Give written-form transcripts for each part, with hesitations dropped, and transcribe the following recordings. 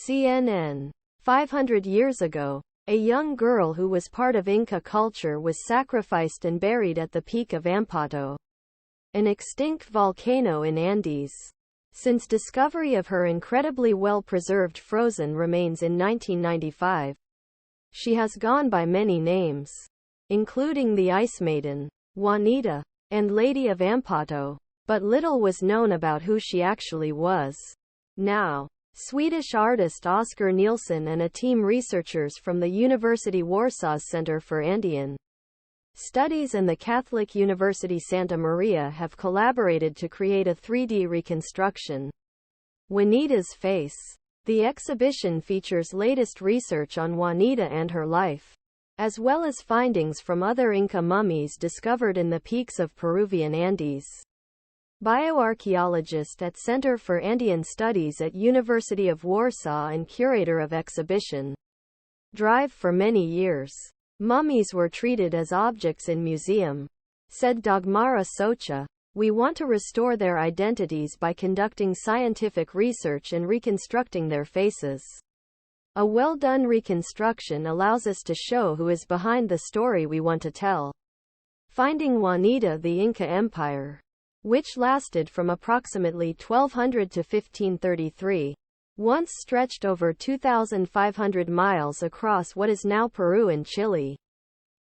CNN. 500 years ago, a young girl who was part of Inca culture was sacrificed and buried at the peak of Ampato, an extinct volcano in Andes. Since discovery of her incredibly well-preserved frozen remains in 1995, she has gone by many names, including the Ice Maiden, Juanita, and Lady of Ampato, but little was known about who she actually was. Now, Swedish artist Oscar Nilsson and a team researchers from the University of Warsaw's Center for Andean Studies and the Catholic University Santa María have collaborated to create a 3D reconstruction. Juanita's face. The exhibition features latest research on Juanita and her life, as well as findings from other Inca mummies discovered in the peaks of Peruvian Andes. Bioarchaeologist at Center for Andean Studies at University of Warsaw and curator of exhibition. Drive for many years. Mummies were treated as objects in museum. Said Dagmara Socha, "We want to restore their identities by conducting scientific research and reconstructing their faces. A well-done reconstruction allows us to show who is behind the story we want to tell." Finding Juanita the Inca Empire, which lasted from approximately 1200 to 1533, once stretched over 2,500 miles across what is now Peru and Chile.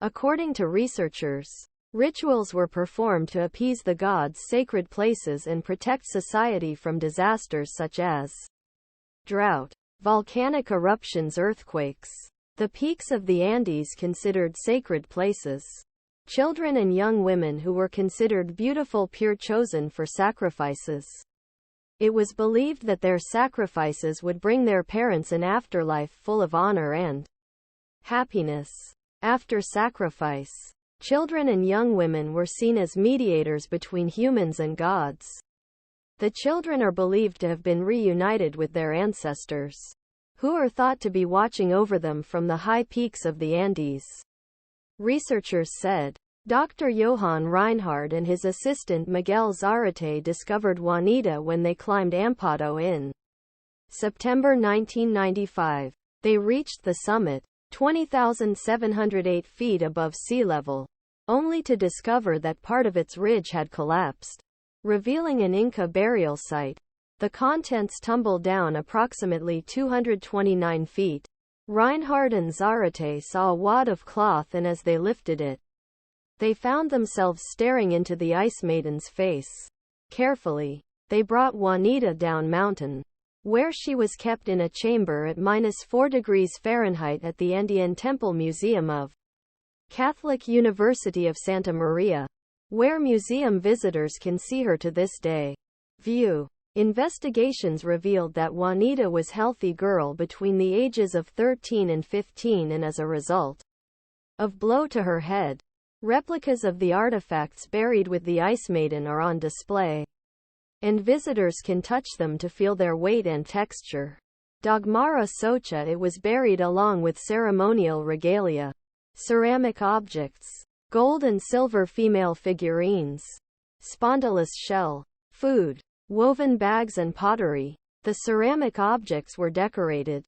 According to researchers, rituals were performed to appease the gods' sacred places and protect society from disasters such as drought, volcanic eruptions, earthquakes. The peaks of the Andes considered sacred places. Children and young women who were considered beautiful pure chosen for sacrifices. It was believed that their sacrifices would bring their parents an afterlife full of honor and happiness. After sacrifice, children and young women were seen as mediators between humans and gods. The children are believed to have been reunited with their ancestors, who are thought to be watching over them from the high peaks of the Andes. Researchers said Dr. Johan Reinhard and his assistant Miguel Zarate discovered Juanita when they climbed Ampato in September 1995. They reached the summit, 20,708 feet above sea level, only to discover that part of its ridge had collapsed, revealing an Inca burial site. The contents tumbled down approximately 229 feet. Reinhard and Zarate saw a wad of cloth, and as they lifted it, they found themselves staring into the Ice Maiden's face. Carefully, they brought Juanita down mountain, where she was kept in a chamber at -4 degrees Fahrenheit at the Andean Temple Museum of Catholic University of Santa María, where museum visitors can see her to this day. View. Investigations revealed that Juanita was a healthy girl between the ages of 13 and 15, and as a result of blow to her head, replicas of the artifacts buried with the Ice Maiden are on display, and visitors can touch them to feel their weight and texture. Dagmara Socha It was buried along with ceremonial regalia, ceramic objects, gold and silver female figurines, spondylus shell, food, woven bags and pottery. The ceramic objects were decorated